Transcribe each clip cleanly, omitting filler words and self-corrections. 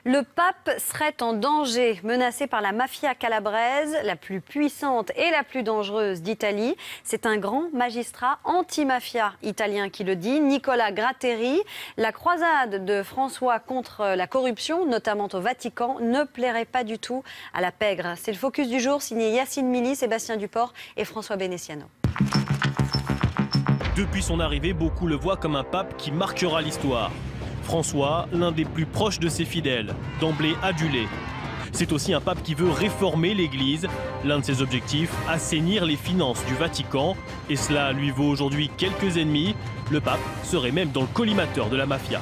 Le pape serait en danger, menacé par la mafia calabraise, la plus puissante et la plus dangereuse d'Italie. C'est un grand magistrat anti-mafia italien qui le dit, Nicola Gratteri. La croisade de François contre la corruption, notamment au Vatican, ne plairait pas du tout à la pègre. C'est le focus du jour, signé Yacine Mili, Sébastien Duport et François Benessiano. Depuis son arrivée, beaucoup le voient comme un pape qui marquera l'histoire. François, l'un des plus proches de ses fidèles, d'emblée adulé. C'est aussi un pape qui veut réformer l'Église. L'un de ses objectifs, assainir les finances du Vatican. Et cela lui vaut aujourd'hui quelques ennemis. Le pape serait même dans le collimateur de la mafia.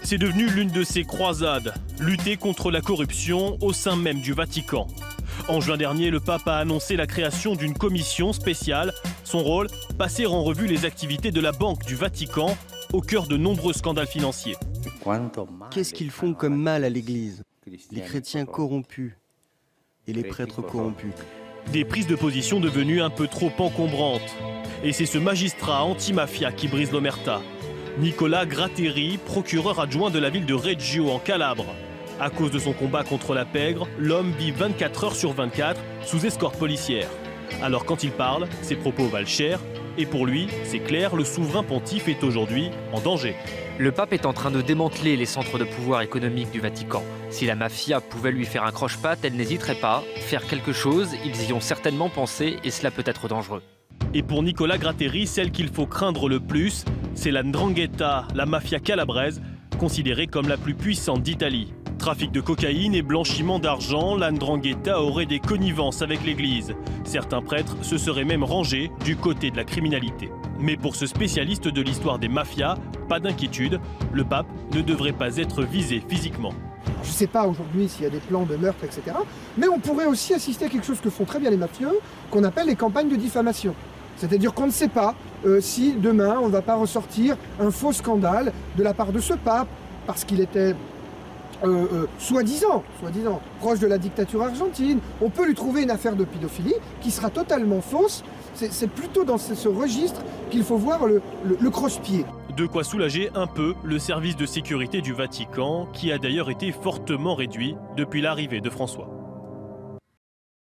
C'est devenu l'une de ses croisades, lutter contre la corruption au sein même du Vatican. En juin dernier, le pape a annoncé la création d'une commission spéciale. Son rôle, passer en revue les activités de la Banque du Vatican, au cœur de nombreux scandales financiers. Qu'est-ce qu'ils font comme mal à l'Église? Les chrétiens corrompus et les prêtres corrompus. Des prises de position devenues un peu trop encombrantes. Et c'est ce magistrat anti-mafia qui brise l'omerta. Nicola Gratteri, procureur adjoint de la ville de Reggio en Calabre. À cause de son combat contre la pègre, l'homme vit 24 heures sur 24 sous escorte policière. Alors quand il parle, ses propos valent cher. Et pour lui, c'est clair, le souverain pontife est aujourd'hui en danger. Le pape est en train de démanteler les centres de pouvoir économique du Vatican. Si la mafia pouvait lui faire un croche-patte, elle n'hésiterait pas. Faire quelque chose, ils y ont certainement pensé et cela peut être dangereux. Et pour Nicola Gratteri, celle qu'il faut craindre le plus, c'est la 'ndrangheta, la mafia calabraise, considérée comme la plus puissante d'Italie. Trafic de cocaïne et blanchiment d'argent, la 'ndrangheta aurait des connivences avec l'Église. Certains prêtres se seraient même rangés du côté de la criminalité. Mais pour ce spécialiste de l'histoire des mafias, pas d'inquiétude, le pape ne devrait pas être visé physiquement. Je ne sais pas aujourd'hui s'il y a des plans de meurtre, etc. Mais on pourrait aussi assister à quelque chose que font très bien les mafieux, qu'on appelle les campagnes de diffamation. C'est-à-dire qu'on ne sait pas si demain on ne va pas ressortir un faux scandale de la part de ce pape, parce qu'il était soi-disant proche de la dictature argentine. On peut lui trouver une affaire de pédophilie qui sera totalement fausse. C'est plutôt dans ce registre qu'il faut voir le croche-pied. De quoi soulager un peu le service de sécurité du Vatican, qui a d'ailleurs été fortement réduit depuis l'arrivée de François.